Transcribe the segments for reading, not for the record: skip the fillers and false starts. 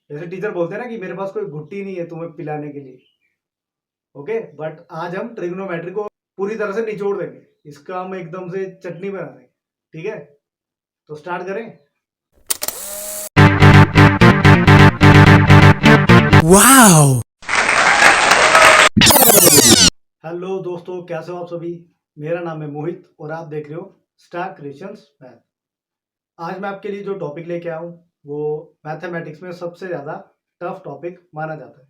जैसे टीचर बोलते हैं ना कि मेरे पास कोई घुट्टी नहीं है तुम्हें पिलाने के लिए। ओके, बट आज हम ट्रिग्नोमेट्री को पूरी तरह से निचोड़ देंगे, इसका हम एकदम से चटनी बना देंगे। ठीक है, तो स्टार्ट करें। वाओ। हेलो दोस्तों, कैसे हो आप सभी। मेरा नाम है मोहित और आप देख रहे हो स्टार क्रिएशंस मैथ। आज मैं आपके लिए जो टॉपिक लेके आया हूँ वो मैथमेटिक्स में सबसे ज़्यादा टफ टॉपिक माना जाता है।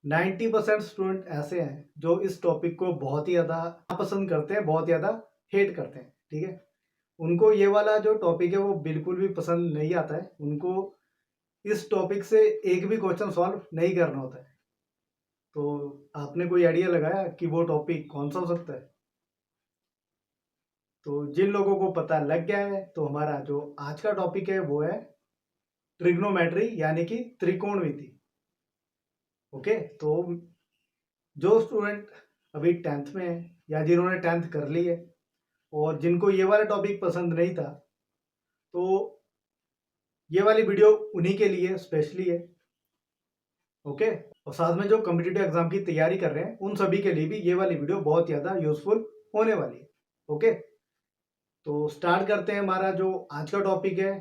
90% स्टूडेंट ऐसे हैं जो इस टॉपिक को बहुत ही ज़्यादा पसंद करते हैं, बहुत ज़्यादा हेट करते हैं। ठीक है, उनको ये वाला जो टॉपिक है वो बिल्कुल भी पसंद नहीं आता है। उनको इस टॉपिक से एक भी क्वेश्चन सॉल्व नहीं करना होता है। तो आपने कोई आइडिया लगाया कि वो टॉपिक कौन सा हो सकता है? तो जिन लोगों को पता लग गया है तो हमारा जो आज का टॉपिक है वो है ट्रिग्नोमेट्री यानी कि त्रिकोणमिति। ओके, तो जो स्टूडेंट अभी 10th में है या जिन्होंने 10th कर ली है और जिनको ये वाला टॉपिक पसंद नहीं था, तो ये वाली वीडियो उन्हीं के लिए स्पेशली है। ओके, और साथ में जो कॉम्पिटिटिव एग्जाम की तैयारी कर रहे हैं उन सभी के लिए भी ये वाली वीडियो बहुत ज़्यादा यूजफुल होने वाली है। ओके, तो स्टार्ट करते हैं। हमारा जो आज का टॉपिक है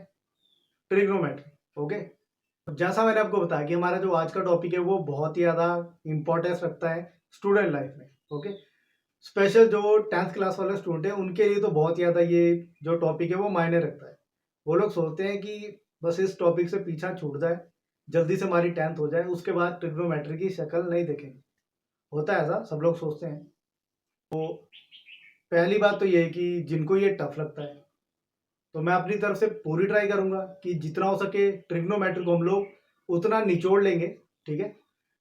ट्रिग्नोमेट्री। ओके, जैसा मैंने आपको बताया कि हमारा जो आज का टॉपिक है वो बहुत ही ज़्यादा इंपॉर्टेंस रखता है स्टूडेंट लाइफ में। ओके, स्पेशल जो 10th क्लास वाले स्टूडेंट हैं उनके लिए तो बहुत ही ज़्यादा ये जो टॉपिक है वो मायने रखता है। वो लोग सोचते हैं कि बस इस टॉपिक से पीछा छूट जाए, जल्दी से हमारी 10th हो जाए, उसके बाद ट्रिग्नोमेट्री की शक्ल नहीं देखेंगे। होता है ऐसा, सब लोग सोचते हैं। तो पहली बात तो ये है कि जिनको ये टफ लगता है, तो मैं अपनी तरफ से पूरी ट्राई करूंगा कि जितना हो सके ट्रिग्नोमेट्री को हम लोग उतना निचोड़ लेंगे। ठीक है,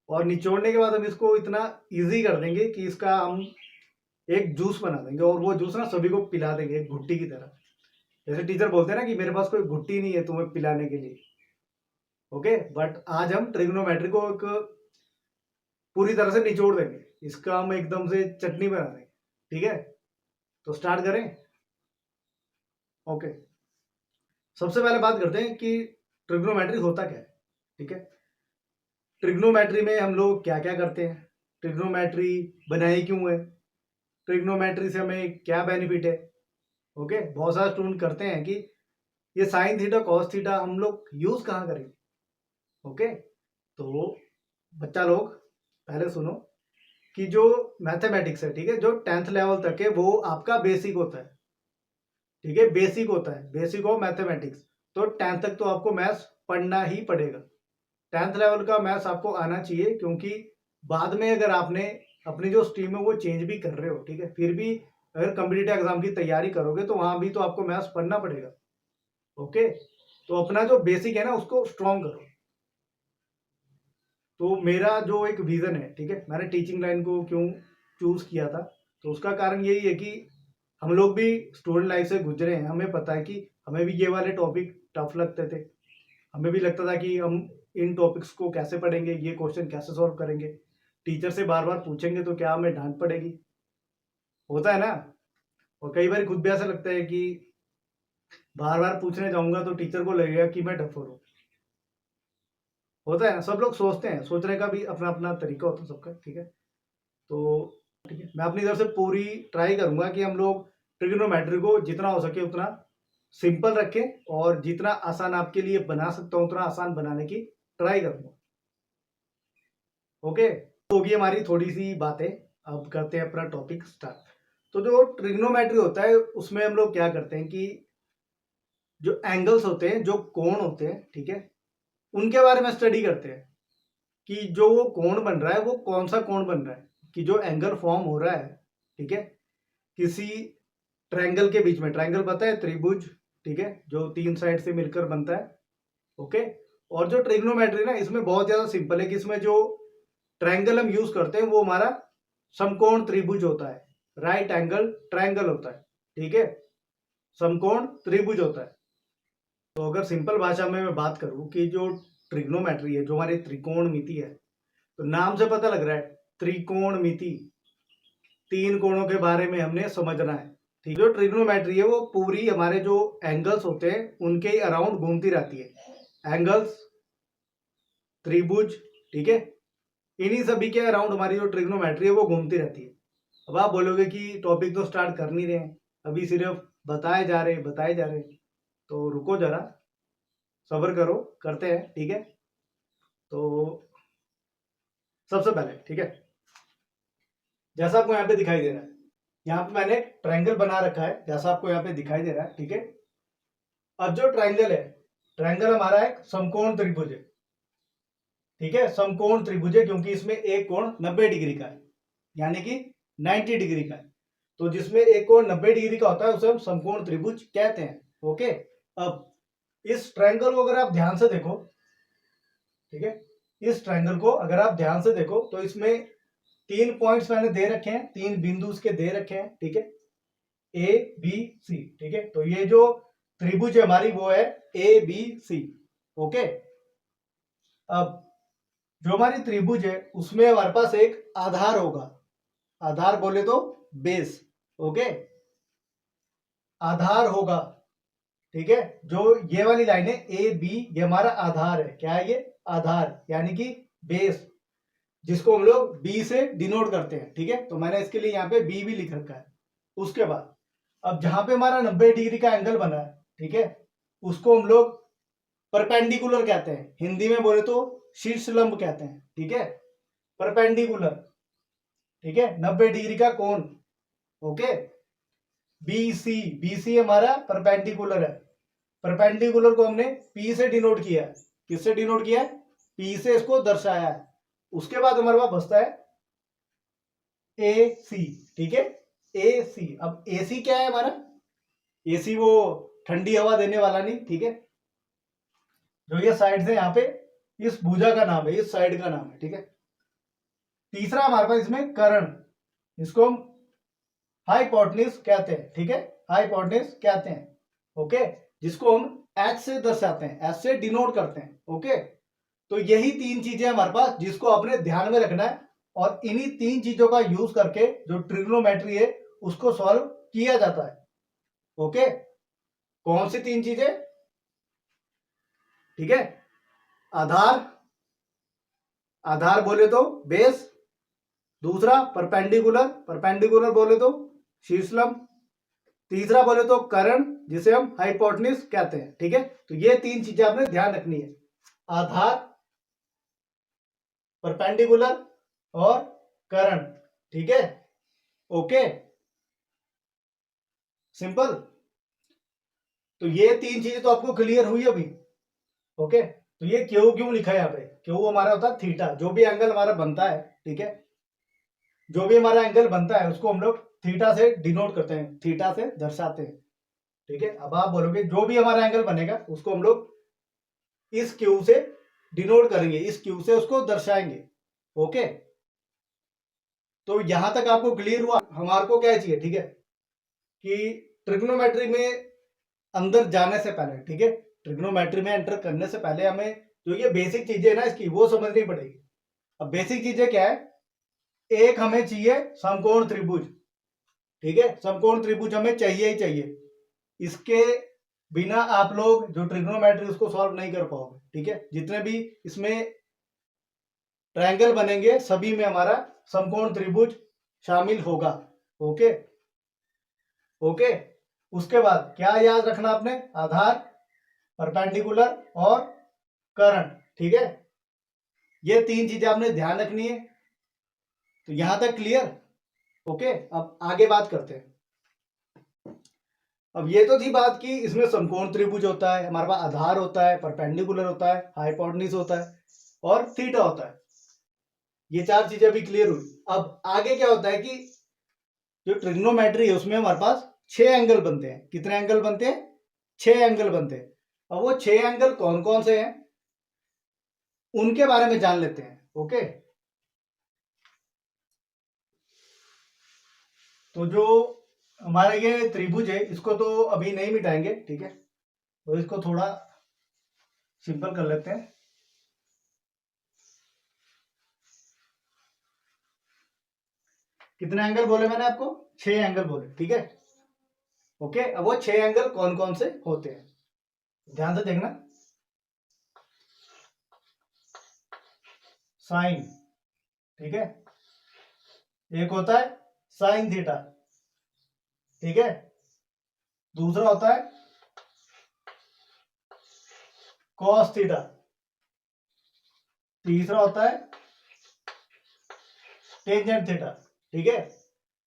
और निचोड़ने के बाद हम इसको इतना इजी कर देंगे कि इसका हम एक जूस बना देंगे और वो जूस ना सभी को पिला देंगे एक घुट्टी की तरह। जैसे टीचर बोलते हैं ना कि मेरे पास कोई घुट्टी नहीं है तुम्हें पिलाने के लिए। ओके, बट आज हम ट्रिग्नोमेट्री को एक पूरी तरह से निचोड़ देंगे, इसका हम एकदम से चटनी बना देंगे। ठीक है, तो स्टार्ट करें। ओके, सबसे पहले बात करते हैं कि ट्रिग्नोमेट्री होता क्या है। ठीक है, ट्रिग्नोमेट्री में हम लोग क्या क्या करते हैं, ट्रिग्नोमेट्री बनाई क्यों है, ट्रिग्नोमेट्री से हमें क्या बेनिफिट है। ओके, बहुत सारे स्टूडेंट करते हैं कि ये साइन थीटा कॉस थीटा हम लोग यूज कहाँ करेंगे। ओके, तो बच्चा लोग पहले सुनो कि जो मैथमेटिक्स है, ठीक है, जो 10th लेवल तक है वो आपका बेसिक होता है। ठीक है, बेसिक होता है, बेसिक ऑफ मैथमेटिक्स। तो 10th तक तो आपको मैथ्स पढ़ना ही पड़ेगा। 10th लेवल का मैथ्स आपको आना चाहिए, क्योंकि बाद में अगर आपने अपनी जो स्ट्रीम है वो चेंज भी कर रहे हो, ठीक है, फिर भी अगर कम्पिटिटिव एग्जाम की तैयारी करोगे तो वहां भी तो आपको मैथ्स पढ़ना पड़ेगा। ओके, तो अपना जो बेसिक है ना उसको स्ट्रॉन्ग करो। तो मेरा जो एक विजन है, ठीक है, मैंने टीचिंग लाइन को क्यों चूज किया था, तो उसका कारण यही है कि हम लोग भी स्टूडेंट लाइफ से गुजरे हैं, हमें पता है कि हमें भी ये वाले टॉपिक टफ लगते थे। हमें भी लगता था कि हम इन टॉपिक्स को कैसे पढ़ेंगे, ये क्वेश्चन कैसे सॉल्व करेंगे, टीचर से बार बार पूछेंगे तो क्या हमें डांट पड़ेगी। होता है ना। और कई बार खुद भी ऐसा लगता है कि बार बार पूछने जाऊंगा तो टीचर को लगेगा कि मैं डफर हूँ। होता है ना, सब लोग सोचते हैं, सोचने का भी अपना अपना तरीका होता है सबका। ठीक है, तो ठीक है, मैं अपनी तरफ से पूरी ट्राई करूंगा कि हम लोग ट्रिग्नोमेट्री को जितना हो सके उतना सिंपल रखें और जितना आसान आपके लिए बना सकता हूं उतना आसान बनाने की ट्राई करूंगा। ओके, तो होगी हमारी थोड़ी सी बातें। अब करते हैं अपना टॉपिक स्टार्ट। तो जो ट्रिग्नोमेट्री होता है उसमें हम लोग क्या करते हैं कि जो एंगल्स होते हैं, जो कोण होते हैं, ठीक है, उनके बारे में स्टडी करते हैं कि जो वो कोण बन रहा है वो कौन सा कोण बन रहा है, कि जो एंगल फॉर्म हो रहा है, ठीक है, किसी ट्रायंगल के बीच में। ट्रायंगल पता है, त्रिभुज, ठीक है, जो 3 साइड से मिलकर बनता है। ओके, और जो ट्रिग्नोमेट्री ना इसमें बहुत ज्यादा सिंपल है कि इसमें जो ट्रायंगल हम यूज करते हैं वो हमारा समकोण त्रिभुज होता है, राइट एंगल ट्रायंगल होता है। ठीक है, समकोण त्रिभुज होता है। तो अगर सिंपल भाषा में मैं बात करूं कि जो ट्रिग्नोमेट्री है, जो हमारी त्रिकोणमिति है, तो नाम से पता लग रहा है त्रिकोणमिति, 3 कोणों के बारे में हमने समझना है। ठीक, जो ट्रिग्नोमेट्री है वो पूरी हमारे जो एंगल्स होते हैं उनके अराउंड घूमती रहती है। एंगल्स त्रिभुज, ठीक है, इन्हीं सभी के अराउंड हमारी जो ट्रिग्नोमेट्री है वो घूमती रहती है। अब आप बोलोगे कि टॉपिक तो स्टार्ट कर नहीं रहे हैं, अभी सिर्फ बताए जा रहे हैं, तो रुको जरा, सब्र करो, करते हैं, ठीक है। तो सबसे पहले, ठीक है, जैसा आपको यहाँ पे दिखाई दे रहा है, यहाँ पे मैंने ट्रायंगल बना रखा है, जैसा आपको यहाँ पे दिखाई दे रहा है, ठीक है। अब जो ट्रायंगल है, ट्रायंगल हमारा एक समकोण त्रिभुज है, ठीक है, समकोण त्रिभुज है, क्योंकि इसमें एक कोण 90 डिग्री का है, यानी कि 90 डिग्री का है। तो जिसमें एक कोण 90 डिग्री का होता है उसे हम समकोण त्रिभुज कहते हैं। ओके, अब इस ट्रायंगल को अगर आप ध्यान से देखो, ठीक है, इस ट्रायंगल को अगर आप ध्यान से देखो तो इसमें 3 पॉइंट्स मैंने दे रखे हैं, 3 बिंदु उसके दे रखे हैं, ठीक है, ए बी सी, ठीक है। तो ये जो त्रिभुज है हमारी वो है ए बी सी। ओके, अब जो हमारी त्रिभुज है उसमें हमारे पास एक आधार होगा, आधार बोले तो बेस। ओके, आधार होगा, ठीक है, जो ये वाली लाइन है ए बी, ये हमारा आधार है। क्या है ये? आधार, यानी कि बेस, जिसको हम लोग बी से डिनोट करते हैं, ठीक है। तो मैंने इसके लिए यहाँ पे बी भी लिख रखा है। उसके बाद अब जहां पे हमारा 90 डिग्री का एंगल बना है, ठीक है, उसको हम लोग परपेंडिकुलर कहते हैं, हिंदी में बोले तो शीर्ष लंब कहते हैं, ठीक है, परपेंडिकुलर, ठीक है, 90 डिग्री का कोण। ओके, बी सी हमारा परपेंडिकुलर है, परपेंडिकुलर को हमने पी से डिनोट किया है। किससे डिनोट किया है? पी से इसको दर्शाया है। उसके बाद हमारे पास बचता है ए सी, ठीक है, ए सी। अब ए सी क्या है हमारा? ए सी वो ठंडी हवा देने वाला नहीं, ठीक है, जो ये साइड से यहाँ पे इस भुजा का नाम है, इस साइड का नाम है, ठीक है। तीसरा हमारे पास इसमें कर्ण, इसको हम हाइपोटेन्यूज कहते हैं, ठीक है, हाइपोटेन्यूज कहते हैं। ओके, जिसको हम एच से दर्शाते हैं, एच से डिनोट करते हैं। ओके, तो यही 3 चीजें हमारे पास जिसको आपने ध्यान में रखना है, और इन्हीं 3 चीजों का यूज करके जो ट्रिग्नोमेट्री है उसको सॉल्व किया जाता है। ओके, कौन सी 3 चीजें? ठीक है, आधार, आधार बोले तो बेस, दूसरा परपेंडिकुलर, परपेंडिकुलर बोले तो शीर्षलंब, तीसरा बोले तो कर्ण, जिसे हम हाइपोटेन्यूज कहते हैं, ठीक है। तो ये 3 चीजें आपने ध्यान रखनी है, आधार, परपेंडिकुलर और कर्ण, ठीक है। Okay, simple. तो ये 3 चीजें तो आपको क्लियर हुई अभी। ओके, तो ये क्यू क्यों लिखा है यहाँ पे? क्यू हमारा होता है थीटा, जो भी एंगल हमारा बनता है, ठीक है, जो भी हमारा एंगल बनता है उसको हम लोग थीटा से डिनोट करते हैं, थीटा से दर्शाते हैं, ठीक है। अब आप बोलोगे जो भी हमारा एंगल बनेगा उसको हम लोग इस क्यू से डिनोट करेंगे, इस क्यू से उसको दर्शाएंगे। ओके, तो यहां तक आपको क्लियर हुआ? हमारे को क्या चाहिए, ठीक है, कि ट्रिग्नोमेट्री में अंदर जाने से पहले, ठीक है, ट्रिग्नोमेट्री में एंटर करने से पहले हमें जो ये बेसिक चीजें है ना इसकी, वो समझनी पड़ेगी। अब बेसिक चीजें क्या है? एक हमें चाहिए समकोण त्रिभुज, ठीक है, समकोण त्रिभुज हमें चाहिए ही चाहिए, इसके बिना आप लोग जो ट्रिग्नोमेट्री उसको सॉल्व नहीं कर पाओगे, ठीक है। जितने भी इसमें ट्रायंगल बनेंगे सभी में हमारा समकोण त्रिभुज शामिल होगा। ओके, ओके, उसके बाद क्या याद रखना आपने? आधार, परपेंडिकुलर और कर्ण, ठीक है, ये 3 चीजें आपने ध्यान रखनी है। तो यहां तक क्लियर? ओके, अब आगे बात करते हैं। अब ये तो थी बात की इसमें समकोण त्रिभुज होता है, हमारे पास आधार होता है, परपेंडिकुलर होता है, हाइपोटेन्यूज होता है और थीटा होता है। ये 4 चीजें भी क्लियर हुई। अब आगे क्या होता है कि जो ट्रिग्नोमेट्री है उसमें हमारे पास 6 एंगल बनते हैं। कितने एंगल बनते हैं? 6 एंगल बनते हैं। अब वो 6 एंगल कौन कौन से हैं उनके बारे में जान लेते हैं। ओके, तो जो हमारा ये त्रिभुज है इसको तो अभी नहीं मिटाएंगे, ठीक है, तो इसको थोड़ा सिंपल कर लेते हैं। कितने एंगल बोले मैंने आपको? 6 एंगल बोले, ठीक है। ओके, अब वो 6 एंगल कौन कौन से होते हैं ध्यान से देखना। साइन, ठीक है। एक होता है साइन थीटा, ठीक है। दूसरा होता है कॉस थीटा, तीसरा होता है टेंजेंट थीटा, ठीक है।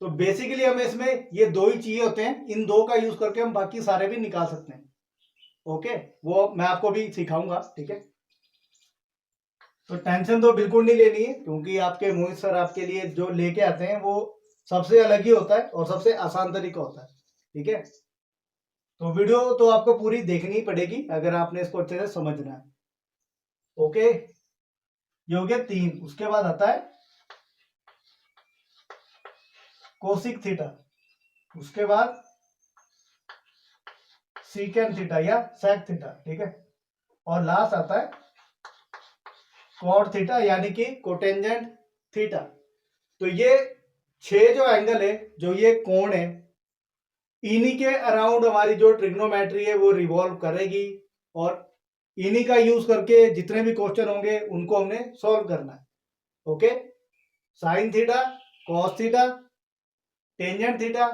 तो बेसिकली हमें इसमें ये दो ही चीजें होते हैं, इन दो का यूज करके हम बाकी सारे भी निकाल सकते हैं। ओके, वो मैं आपको भी सिखाऊंगा, ठीक है। तो टेंशन तो बिल्कुल नहीं लेनी है, क्योंकि आपके मोहित सर आपके लिए जो लेके आते हैं वो सबसे अलग ही होता है और सबसे आसान तरीका होता है, ठीक है। तो वीडियो तो आपको पूरी देखनी ही पड़ेगी अगर आपने इसको अच्छे से समझना है। ओके, ये हो गया 3। उसके बाद आता है कोसिक थीटा, उसके बाद सीकेंट थीटा या सेक थीटा, ठीक है। और लास्ट आता है कॉट थीटा यानी कि कोटेंजेंट थीटा। तो ये 6 जो एंगल है, जो ये कोण है, इन्हीं के अराउंड हमारी जो ट्रिग्नोमेट्री है वो रिवॉल्व करेगी, और इन्हीं का यूज करके जितने भी क्वेश्चन होंगे उनको हमने सॉल्व करना है। Okay, sign theta, cos theta, tangent theta,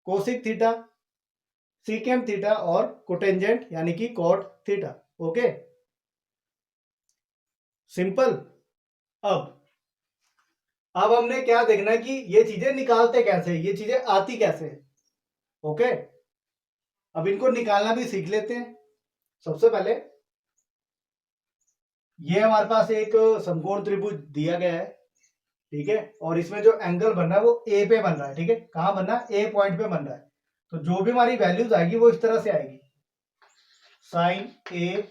cosec theta, secant theta और कोटेंजेंट यानी कि कॉट थीटा। Okay, simple. अब हमने क्या देखना है कि ये चीजें निकालते कैसे, ये चीजें आती कैसे। ओके, अब इनको निकालना भी सीख लेते हैं। सबसे पहले ये हमारे पास एक समकोण त्रिभुज दिया गया है, ठीक है। और इसमें जो एंगल बन रहा है वो ए पे बन रहा है, ठीक है। कहां बन रहा है? ए पॉइंट पे बन रहा है। तो जो भी हमारी वैल्यूज आएगी वो इस तरह से आएगी, साइन ए,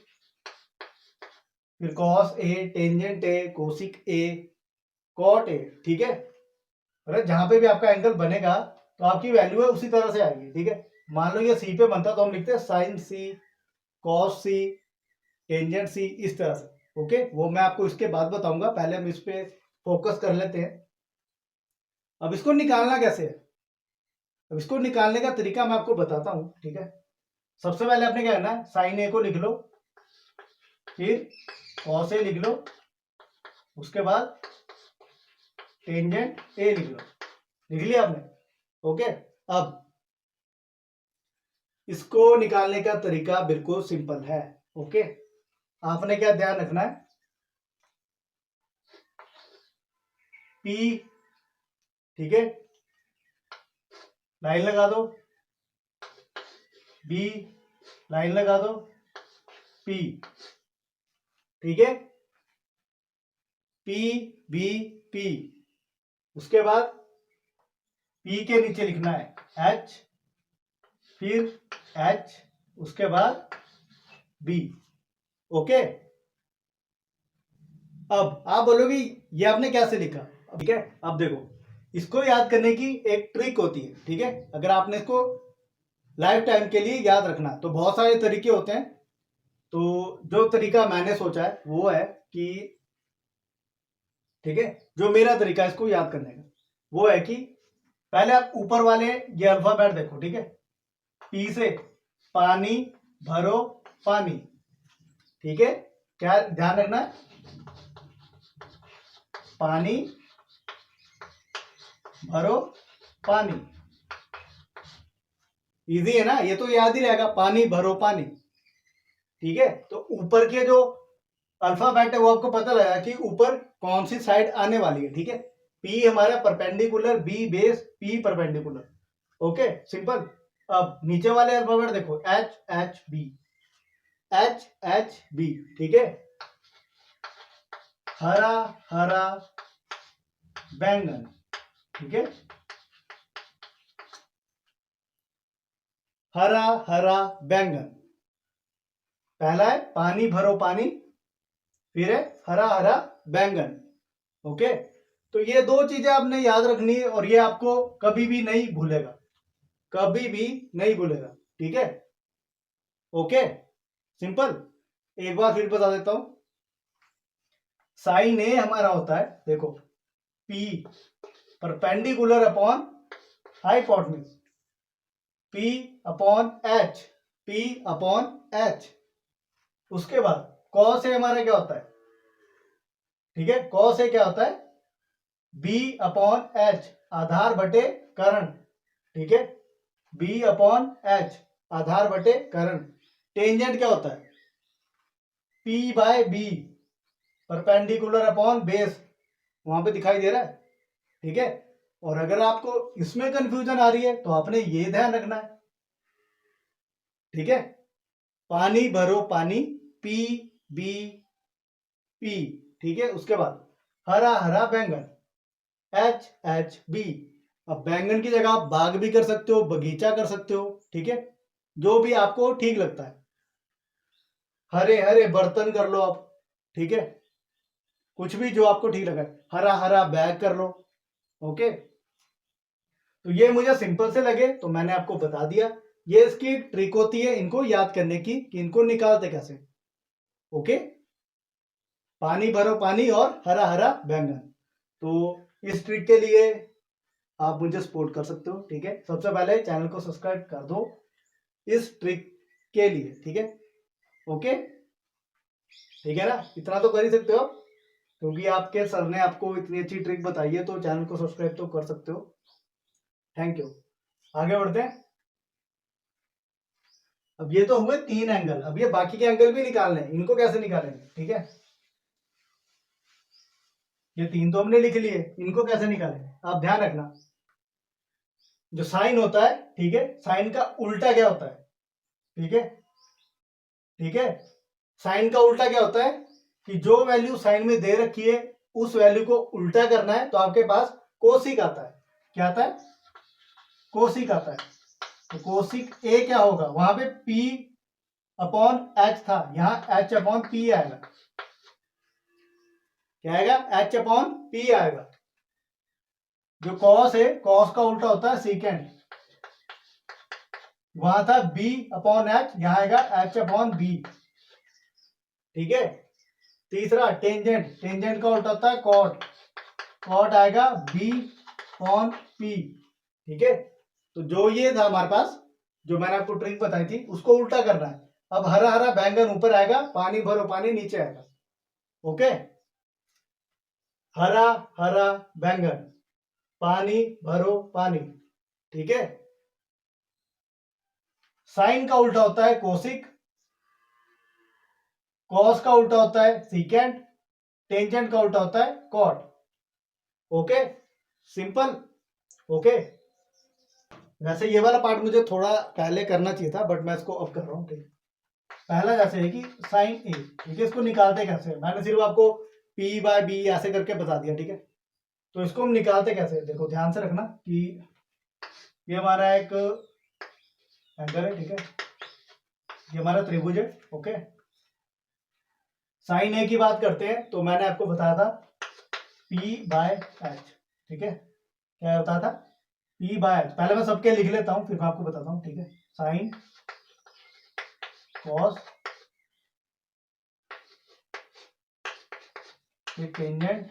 फिर cos A, tangent A, cosec A, cot A, ठीक है। मतलब जहां पे भी आपका एंगल बनेगा तो आपकी वैल्यू है उसी तरह से आएगी, ठीक है। मान लो ये सी पे बनता तो हम लिखते हैं साइन सी, कॉस सी, टेंजेंट सी, इस तरह से। ओके, वो मैं आपको इसके बाद बताऊंगा, पहले हम इस पे फोकस कर लेते हैं। अब इसको निकालना कैसे है? अब इसको निकालने का तरीका मैं आपको बताता हूं, ठीक है। सबसे पहले आपने क्या करना है, साइन ए को लिख लो, फिर कॉस ए लिख लो, उसके बाद टेंजेंट ए लिख लो। लिख लिया आपने? ओके, अब इसको निकालने का तरीका बिल्कुल सिंपल है। ओके, आपने क्या ध्यान रखना है, पी, ठीक है, लाइन लगा दो, बी, लाइन लगा दो, पी, ठीक है, पी बी पी। उसके बाद पी के नीचे लिखना है एच, फिर एच, उसके बाद बी। ओके, अब आप बोलोगे ये आपने कैसे लिखा? ठीक है, अब देखो, इसको याद करने की एक ट्रिक होती है, ठीक है। अगर आपने इसको लाइफ टाइम के लिए याद रखना, तो बहुत सारे तरीके होते हैं। तो जो तरीका मैंने सोचा है वो है कि, ठीक है, जो मेरा तरीका है इसको याद करने का वो है कि पहले आप ऊपर वाले ये अल्फाबेट देखो, ठीक है। पी से पानी भरो पानी, ठीक है। क्या ध्यान रखना है? पानी भरो पानी, इजी है ना, ये तो याद ही रहेगा, पानी भरो पानी, ठीक है। तो ऊपर के जो अल्फाबेट है वो आपको पता लगा कि ऊपर कौन सी साइड आने वाली है, ठीक है। पी हमारा perpendicular, B base, P perpendicular. Okay, simple. अब नीचे वाले अल्फाबेट देखो, H H B, H H B, ठीक है। हरा हरा बैंगन, ठीक है, हरा हरा बैंगन। पहला है पानी भरो पानी, फिर है हरा हरा बैंगन। ओके, तो ये दो चीजें आपने याद रखनी है और ये आपको कभी भी नहीं भूलेगा, कभी भी नहीं भूलेगा, ठीक है। Okay, simple. एक बार फिर बता देता हूं, साइन ए हमारा होता है, देखो, P perpendicular upon hypotenuse, P upon H, P upon H. उसके बाद कॉस ए हमारा क्या होता है, ठीक है। कॉस ए क्या होता है, बी अपॉन एच आधार बटे करण, ठीक है, बी अपॉन एच आधार बटे करण। टेंजेंट क्या होता है, P by B perpendicular upon base, वहां पे दिखाई दे रहा है, ठीक है। और अगर आपको इसमें कंफ्यूजन आ रही है तो आपने ये ध्यान रखना है, ठीक है। पानी भरो पानी, पी बी पी, ठीक है। उसके बाद हरा हरा बैंगन, एच एच बी। अब बैंगन की जगह आप बाग भी कर सकते हो, बगीचा कर सकते हो, ठीक है, जो भी आपको ठीक लगता है। हरे हरे बर्तन कर लो आप, ठीक है, कुछ भी जो आपको ठीक लगा। हरा हरा बैग कर लो, ओके। तो ये मुझे सिंपल से लगे तो मैंने आपको बता दिया। ये इसकी ट्रिक होती है इनको याद करने की कि इनको निकालते कैसे, ओके। पानी भरो पानी और हरा हरा बैंगन। तो इस ट्रिक के लिए आप मुझे सपोर्ट कर सकते हो, ठीक है। सबसे पहले चैनल को सब्सक्राइब कर दो इस ट्रिक के लिए, ठीक है, ओके, ठीक है ना। इतना तो कर ही सकते हो क्योंकि आपके सर ने आपको इतनी अच्छी ट्रिक बताई है, तो चैनल को सब्सक्राइब तो कर सकते हो। Thank you. आगे बढ़ते हैं। अब ये तो हुए 3 एंगल, अब ये बाकी के एंगल भी निकालने हैं। इनको कैसे निकालेंगे, ठीक है, ये 3 तो हमने लिख लिए, इनको कैसे निकालेंगे आप ध्यान रखना। जो साइन होता है, ठीक है, साइन का उल्टा क्या होता है, ठीक है, ठीक है, साइन का उल्टा क्या होता है कि जो वैल्यू साइन में दे रखी है उस वैल्यू को उल्टा करना है, तो आपके पास कोसिक आता है। क्या आता है, कोसिक आता है। तो कोसिक ए क्या होगा, वहां पे P अपॉन एच था, यहां H अपॉन P आएगा। क्या आएगा, H अपॉन P आएगा। जो कॉस है, कॉस का उल्टा होता है सीकेंड, वहां था B अपॉन एच, यहां आएगा H अपॉन B, ठीक है। तीसरा टेंजेंट, टेंजेंट का उल्टा होता है कॉट, कॉट आएगा B अपॉन P, ठीक है। तो जो ये था हमारे पास, जो मैंने आपको ट्रिक बताई थी, उसको उल्टा करना है। अब हरा हरा बैंगन ऊपर आएगा, पानी भरो पानी नीचे आएगा, ओके। हरा हरा बैंगन, पानी भरो पानी, ठीक है। साइन का उल्टा होता है कोसिक, कॉस का उल्टा होता है सीकेंट, टेंजेंट का उल्टा होता है कॉट, ओके, सिंपल, ओके। वैसे ये वाला पार्ट मुझे थोड़ा पहले करना चाहिए था, बट मैं इसको अब कर रहा हूँ, ठीक है। पहला जैसे है कि साइन ए, ठीक है, इसको निकालते कैसे, मैंने सिर्फ आपको P बाय बी ऐसे करके बता दिया, ठीक है। तो इसको हम निकालते कैसे, देखो ध्यान से रखना कि ये हमारा एक एंगल है, ठीक है, ये हमारा त्रिभुज है, ओके। साइन ए की बात करते हैं तो मैंने आपको बताया था P बाय एच, ठीक है, क्या बताया था, P बाय एच। पहले मैं सबके लिख लेता हूं फिर मैं आपको बताता हूं, ठीक है। Sine cos tangent,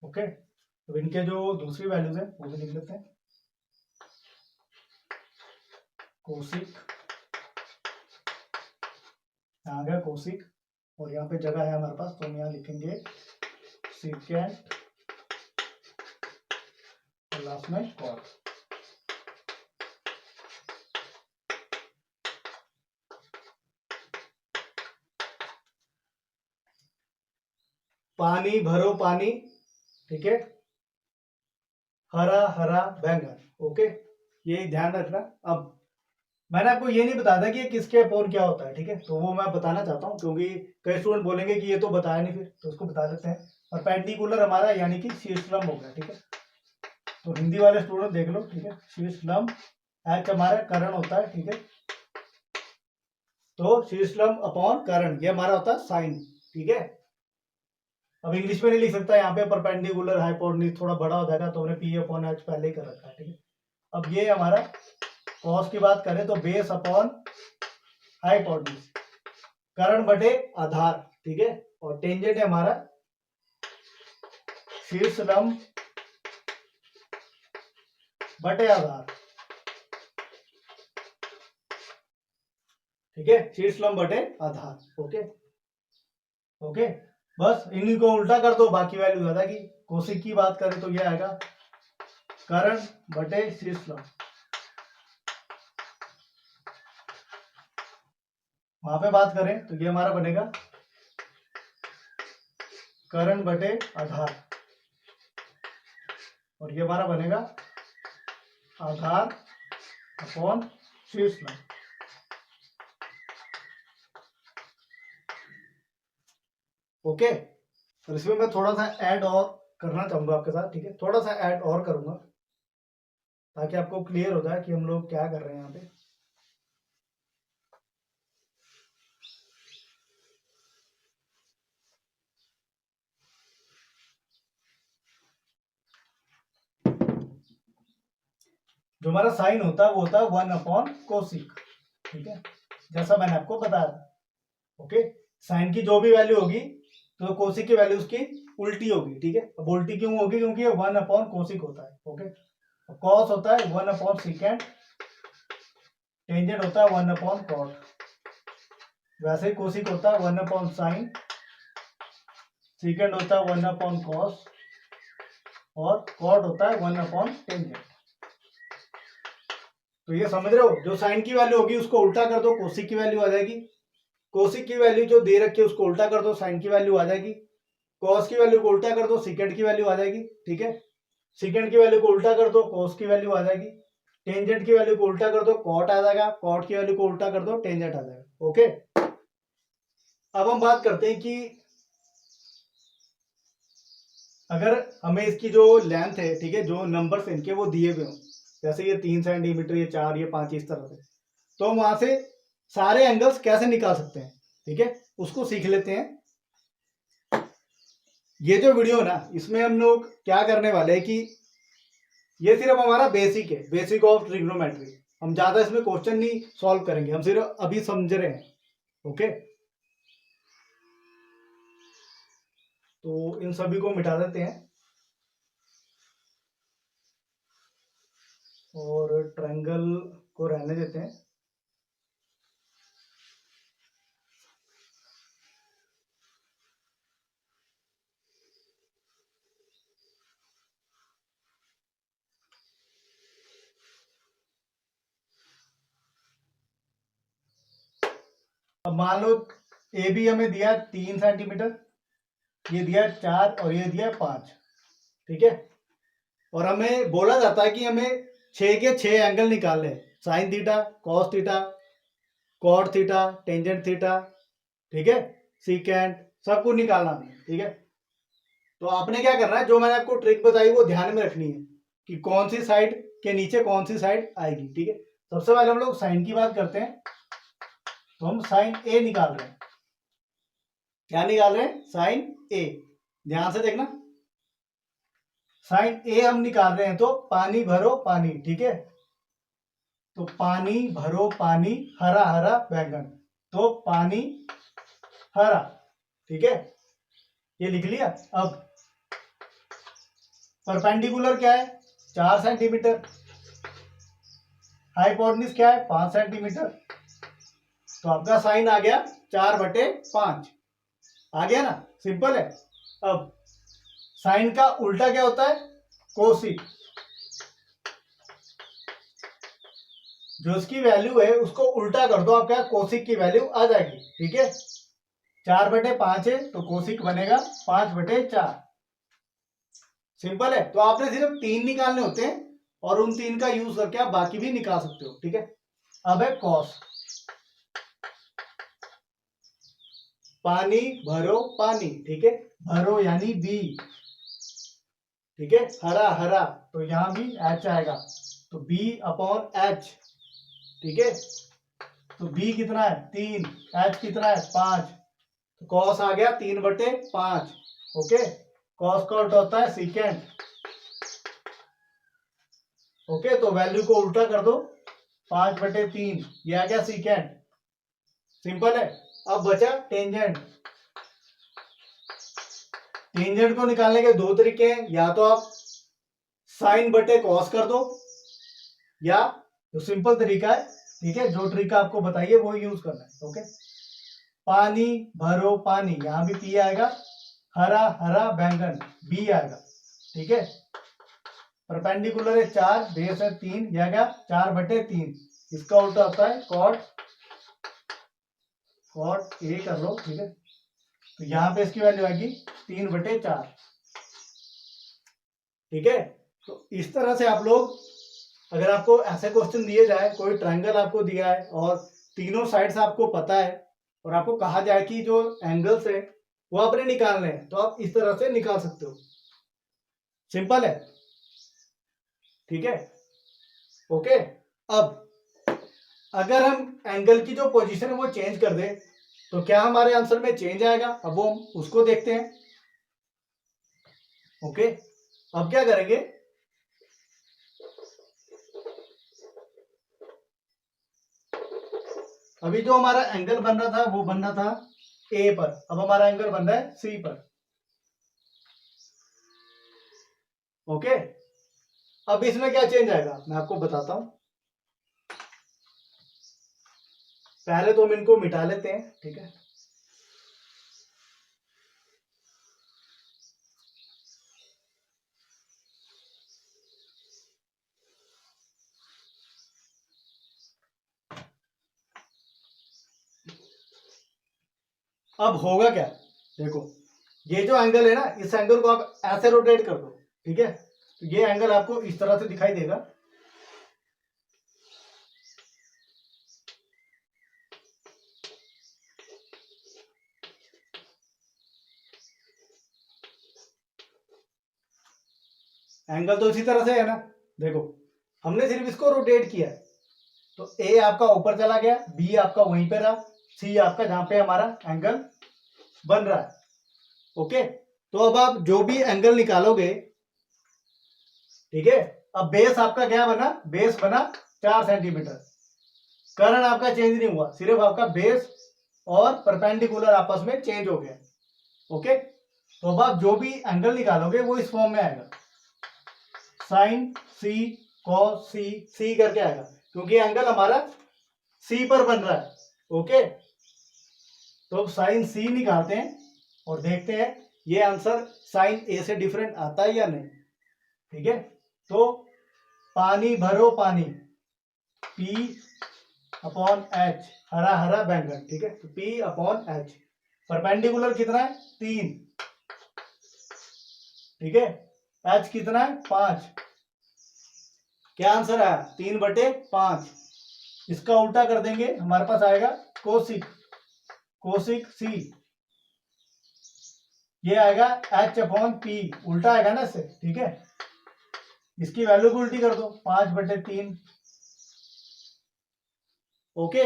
okay. तो इनके जो दूसरी वैल्यूज है वो भी लिख लेते हैं, कोसिक, आ गया कोसिक, और यहाँ पे जगह है हमारे पास तो हम यहाँ लिखेंगे सीकेंट और लास्ट में कॉट। पानी भरो पानी, ठीक है, हरा हरा बैंगन, ओके, ये ध्यान रखना। अब मैंने आपको ये नहीं बताया था कि ये किसके अपोन क्या होता है, ठीक है, तो वो मैं बताना चाहता हूँ क्योंकि कई स्टूडेंट बोलेंगे कि ये तो बताया नहीं, फिर तो उसको बता देते हैं। परपेंडिकुलर हमारा यानी कि शीर्षलंब हो गया, ठीक है। तो हिंदी वाले स्टूडेंट देख लो, ठीक है, शीर्षलंब, एच हमारा करण होता है, ठीक है। तो शीर्षलंब अपॉन करण ये हमारा होता है साइन, ठीक है। अब इंग्लिश में नहीं लिख सकता, यहाँ पे परपेंडिकुलर हाइपोटेन्यूज थोड़ा बड़ा हो जाएगा, तो हमने P अपॉन एच पहले ही कर रखा है, ठीक है। अब ये हमारा कॉस की बात करें तो बेस अपॉन हाइपोटेन्यूज, करण बटे आधार, ठीक है। और टेंजेंट है हमारा शीर्षलंब बटे आधार, ठीक है, शीर्ष लंब बटे आधार। ओके ओके, बस इन्हीं को उल्टा कर दो, बाकी वैल्यू आ जाएगी। कोशिक की बात करें तो ये आएगा कर्ण बटे शीर्ष लंब, वहां पे बात करें तो ये हमारा बनेगा कर्ण बटे आधार, और ये हमारा बनेगा आधार अपॉन शीर्ष लंब। ओके, और इसमें मैं थोड़ा सा ऐड और करना चाहूंगा आपके साथ। ठीक है, थोड़ा सा ऐड और करूंगा ताकि आपको क्लियर हो जाए कि हम लोग क्या कर रहे हैं यहाँ पे। जो हमारा साइन होता है वो होता है 1/कोसिक। ठीक है, जैसा मैंने आपको बताया था। ओके, साइन की जो भी वैल्यू होगी तो कोसिक की वैल्यू उसकी उल्टी होगी। ठीक है, अब उल्टी क्यों होगी? क्योंकि ये 1/कोसिक होता है। ओके, कॉस होता है 1/सेकेंड, टेंजेंट होता है 1/कॉट, वैसे ही कोसिक होता है 1/साइन, सेकेंड होता है 1/कॉस, और कॉट होता है 1/टेंजेंट। तो ये समझ रहे हो, जो साइन की वैल्यू होगी उसको उल्टा कर दो, कोसिक की वैल्यू आ जाएगी। कोसिक की वैल्यू जो दे रखी है उसको उल्टा कर दो, साइन की वैल्यू आ जाएगी। कॉस की वैल्यू को उल्टा कर दो, सेकेंड की वैल्यू आ जाएगी। ठीक है, सेकेंड की वैल्यू को उल्टा कर दो, कॉस की वैल्यू आ जाएगी। टेंजेंट की वैल्यू को उल्टा कर दो, कॉट आ जाएगा। कॉट की वैल्यू को उल्टा कर दो, टेंजेंट आ जाएगा। ओके, अब हम बात करते हैं कि अगर हमें इसकी जो लेंथ है, ठीक है, जो नंबर्स इनके वो दिए हुए हों, जैसे ये 3 सेंटीमीटर, ये 4, ये 5, इस तरह से, तो हम वहां से सारे एंगल्स कैसे निकाल सकते हैं? ठीक है, उसको सीख लेते हैं। ये जो वीडियो ना, इसमें हम लोग क्या करने वाले हैं कि ये सिर्फ हमारा बेसिक है, बेसिक ऑफ ट्रिग्नोमेट्री। हम ज्यादा इसमें क्वेश्चन नहीं सॉल्व करेंगे, हम सिर्फ अभी समझ रहे हैं। ओके, तो इन सभी को मिटा देते हैं और ट्रायंगल को रहने देते हैं। अब मान लो ए बी हमें दिया 3 सेंटीमीटर, ये दिया 4 और ये दिया 5। ठीक है, और हमें बोला जाता है कि हमें 6 के 6 एंगल निकालने हैं, sine theta, cos theta, cot theta, tangent theta, ठीक है, सीकेंट, सब कुछ निकालना है। ठीक है, तो आपने क्या करना है, जो मैंने आपको ट्रिक बताई वो ध्यान में रखनी है कि कौन सी साइड के नीचे कौन सी साइड आएगी। ठीक है, सबसे पहले हम लोग साइन की बात करते हैं, तो हम साइन ए निकाल रहे हैं। क्या निकाल रहे हैं? साइन ए। ध्यान से देखना, साइन ए हम निकाल रहे हैं, तो पानी भरो पानी। ठीक है, तो पानी भरो पानी, हरा हरा बैंगन, तो पानी हरा। ठीक है, ये लिख लिया। अब परपेंडिकुलर क्या है? 4 सेंटीमीटर। हाइपोटेन्यूज क्या है? 5 सेंटीमीटर। तो आपका साइन आ गया 4/5, आ गया ना, सिंपल है। अब साइन का उल्टा क्या होता है? कोसिक। जो इसकी वैल्यू है उसको उल्टा कर दो, आपका कोसिक की वैल्यू आ जाएगी। ठीक है, 4/5 है तो कोसिक बनेगा 5/4। सिंपल है। तो आपने सिर्फ 3 निकालने होते हैं और उन 3 का यूज करके आप बाकी भी निकाल सकते हो। ठीक है, अब है कॉस। पानी भरो पानी। ठीक है, भरो यानी बी। ठीक है, हरा हरा, तो यहां भी एच आएगा, तो B/H। ठीक है, तो B कितना है? 3, H कितना है? 5, तो कॉस आ गया 3/5। ओके, कॉस का उल्टा होता है सीकेंड। ओके, तो वैल्यू को उल्टा कर दो, 5/3, ये आ गया सीकेंड। सिंपल है। अब बचा टेंजेंट। टेंजेंट को निकालने के 2 तरीके हैं, या तो आप साइन बटे कॉस कर दो, या जो सिंपल तरीका है ठीक है, जो ट्रिक आपको बताइए वो यूज करना है। ओके, पानी भरो पानी, यहाँ भी पी आएगा, हरा हरा बैंगन बी आएगा। ठीक है, परपेंडिकुलर है 4, बेस है 3, यह क्या 4/3, इसका उल्टा होता है कॉट ए कर लो। ठीक है, तो यहाँ पे इसकी वैल्यू आएगी 3/4। ठीक है, तो इस तरह से आप लोग, अगर आपको ऐसे क्वेश्चन दिए जाए, कोई ट्रायंगल आपको दिया है और तीनों साइड्स आपको पता है और आपको कहा जाए कि जो एंगल्स है वो आपने निकालने हैं, तो आप इस तरह से निकाल सकते हो। सिंपल है। ठीक है, ओके। अब अगर हम एंगल की जो पोजीशन है वो चेंज कर दे तो क्या हमारे आंसर में चेंज आएगा? अब वो हम उसको देखते हैं। ओके, अब क्या करेंगे, अभी जो हमारा एंगल बन रहा था वो बन रहा था ए पर, अब हमारा एंगल बन रहा है सी पर। ओके, अब इसमें क्या चेंज आएगा मैं आपको बताता हूं। पहले तो हम इनको मिटा लेते हैं। ठीक है, अब होगा क्या, देखो ये जो एंगल है ना, इस एंगल को आप ऐसे रोटेट कर दो। ठीक है, तो ये एंगल आपको इस तरह से दिखाई देगा। एंगल तो इसी तरह से है ना, देखो हमने सिर्फ इसको रोटेट किया है, तो ए आपका ऊपर चला गया, बी आपका वहीं पे रहा, सी आपका जहां पे हमारा एंगल बन रहा है। ओके, तो अब आप जो भी एंगल निकालोगे, ठीक है, अब बेस आपका क्या बना, बेस बना 4 सेंटीमीटर, कर्ण आपका चेंज नहीं हुआ, सिर्फ आपका बेस और परपेंडिकुलर आपस में चेंज हो गया। ओके, तो अब आप जो भी एंगल निकालोगे वो इस फॉर्म में आएगा, साइन सी कॉस सी, सी करके आएगा, क्योंकि एंगल हमारा सी पर बन रहा है। ओके, तो अब साइन सी निकालते हैं और देखते हैं ये आंसर साइन ए से डिफरेंट आता है या नहीं। ठीक है, तो पानी भरो पानी, P अपॉन एच, हरा हरा बैंगन। ठीक है, तो P अपॉन एच, परपेंडिकुलर कितना है 3। ठीक है, एच कितना है 5, क्या आंसर आया 3/5। इसका उल्टा कर देंगे, हमारे पास आएगा कोसिक, कोसिक सी, ये आएगा एच अपॉन पी, उल्टा आएगा ना इससे। ठीक है, इसकी वैल्यू को उल्टी कर दो, 5/3। ओके,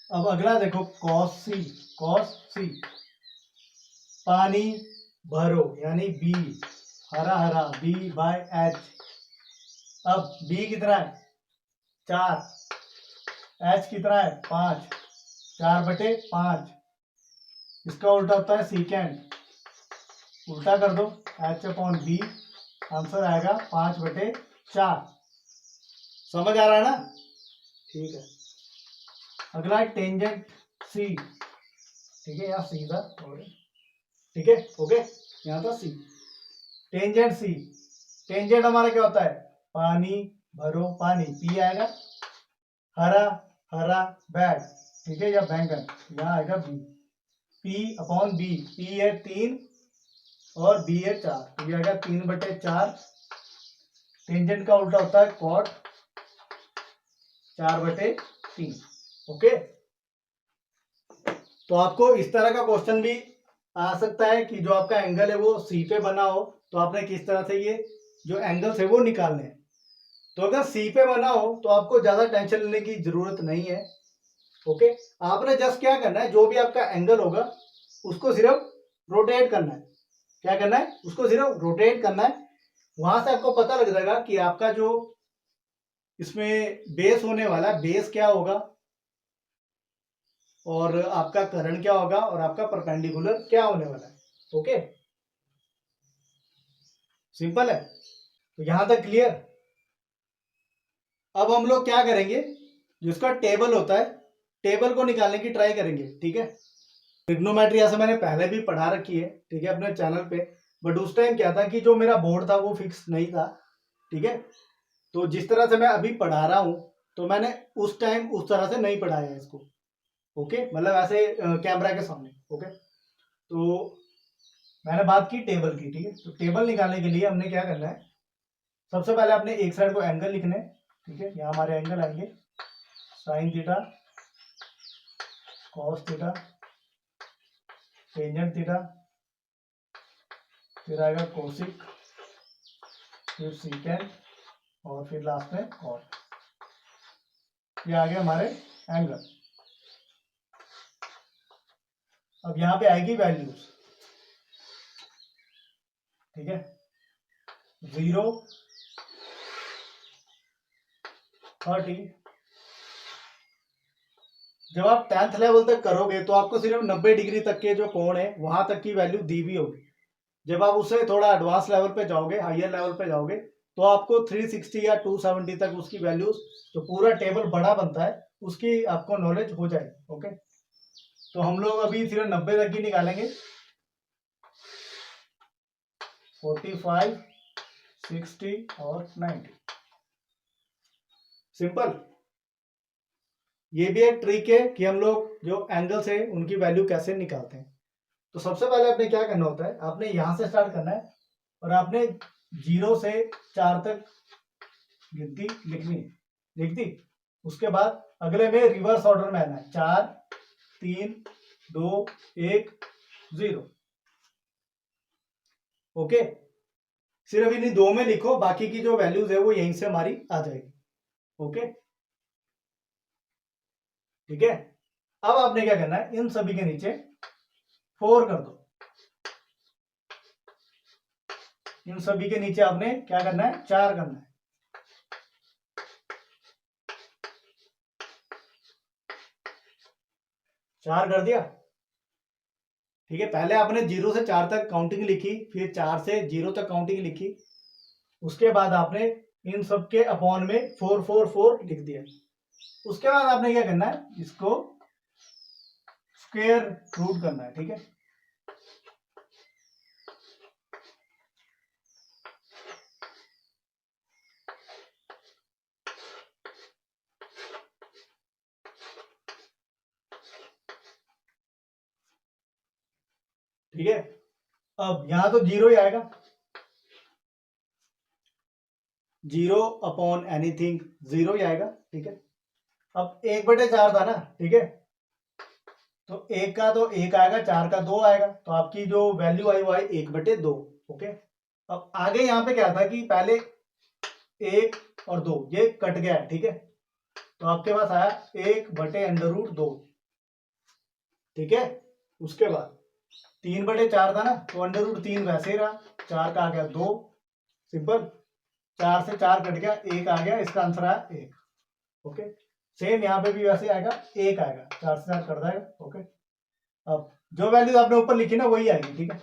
अब अगला देखो कॉस सी, कॉस सी, पानी भरो यानी बी, हरा हरा B/H, अब बी कितना है 4, एच कितना है 5, 4/5, इसका उल्टा होता है सीकेंड, उल्टा कर दो, एच अपॉन बी, आंसर आएगा 5/4। समझ आ रहा है ना? ठीक है, अगला है टेंजेंट सी। ठीक है, यहाँ सीधा और ठीक है, ओके, यहाँ था सी, टेंजेंट सी, टेंजेंट हमारा क्या होता है, पानी भरो पानी, पी आएगा, हरा हरा बैग, ठीक है, या बैंगन, यहाँ आएगा B, P upon B, P है 3 और बी है 4, तो ये आएगा 3/4। टेंजेंट का उल्टा होता है कॉट, 4/3। ओके, तो आपको इस तरह का क्वेश्चन भी आ सकता है कि जो आपका एंगल है वो सी पे बना हो, तो आपने किस तरह से ये जो एंगल्स है वो निकालने हैं। तो अगर सी पे बना हो तो आपको ज्यादा टेंशन लेने की जरूरत नहीं है। ओके, आपने जस्ट क्या करना है, जो भी आपका एंगल होगा उसको सिर्फ रोटेट करना है। क्या करना है, उसको सिर्फ रोटेट करना है, वहां से आपको पता लग जाएगा कि आपका जो इसमें बेस होने वाला है, बेस क्या होगा और आपका कर्ण क्या होगा और आपका परपेंडिकुलर क्या होने वाला है। ओके, सिंपल है। तो यहां तक क्लियर? अब हम लोग क्या करेंगे, जिसका टेबल होता है, टेबल को निकालने की ट्राई करेंगे, ठीक है। ट्रिग्नोमेट्री ऐसे मैंने पहले भी पढ़ा रखी है, ठीक है, अपने चैनल पे। बट उस टाइम क्या था कि जो मेरा बोर्ड था वो फिक्स नहीं था, ठीक है। तो जिस तरह से मैं अभी पढ़ा रहा हूँ, तो मैंने उस टाइम उस तरह से नहीं पढ़ाया इसको, ओके, मतलब ऐसे कैमरा के सामने, ओके। तो मैंने बात की टेबल की, ठीक है। तो टेबल निकालने के लिए हमने क्या करना है, सबसे पहले आपने एक साइड को एंगल लिखना है, ठीक है। यहाँ हमारे एंगल आएंगे sign theta, cos theta, tangent theta, फिर आएगा कोसिक, फिर सीकेंट, और फिर लास्ट में कॉट। ये आ गए हमारे एंगल। अब यहाँ पे आएगी वैल्यूज, ठीक है। 0, 30। जब आप 10th लेवल तक करोगे तो आपको सिर्फ 90 डिग्री तक के जो कोण है वहां तक की वैल्यू दी भी होगी। जब आप उससे थोड़ा एडवांस लेवल पे जाओगे, हायर लेवल पे जाओगे, तो आपको 360 या 270 तक उसकी वैल्यूज, जो पूरा टेबल बड़ा बनता है, उसकी आपको नॉलेज हो जाएगी, ओके। तो हम लोग अभी सिर्फ 90 तक की निकालेंगे। 45, 60 और 90। सिंपल। ये भी एक ट्रिक है कि हम लोग जो एंगल्स है उनकी वैल्यू कैसे निकालते हैं। तो सबसे पहले आपने क्या करना होता है, आपने यहां से स्टार्ट करना है और आपने 0 से 4 तक गिनती लिखनी है, लिख दी। उसके बाद अगले में रिवर्स ऑर्डर में आना है, 4, 3, 2, 1, 0, ओके। सिर्फ इन्हीं दो में लिखो, बाकी की जो वैल्यूज है वो यहीं से हमारी आ जाएगी, ओके, ठीक है। अब आपने क्या करना है, इन सभी के नीचे 4 कर दो। इन सभी के नीचे आपने क्या करना है, 4 करना है। 4 कर दिया, ठीक है। पहले आपने 0 से 4 तक काउंटिंग लिखी, फिर 4 से 0 तक काउंटिंग लिखी। उसके बाद आपने इन सब के अपॉन में 4 4 4 लिख दिया। उसके बाद आपने क्या करना है, इसको स्क्वायर रूट करना है, ठीक है। ठीक है, अब यहां तो 0 ही आएगा, 0 अपॉन एनीथिंग 0 ही आएगा, ठीक है। अब 1/4 था ना, ठीक है। तो 1 का तो 1 आएगा, 4 का 2 आएगा, तो आपकी जो वैल्यू आई वो आई 1/2, ओके। अब आगे यहाँ पे क्या था कि पहले 1 और 2 ये कट गया है, ठीक है। तो आपके पास आया 1/√2, ठीक है। उसके बाद 3/4 था ना, तो √3 वैसे ही रहा, 4 का आ गया 2, सिंपल। 4 से 4 कट गया, 1 आ गया, इसका आंसर आया 1, ओके। सेम यहाँ पे भी वैसे आएगा, 1 आएगा, 4 से 4 कट जाएगा, ओके। अब जो वैल्यू आपने ऊपर लिखी ना वही आएगी, ठीक है,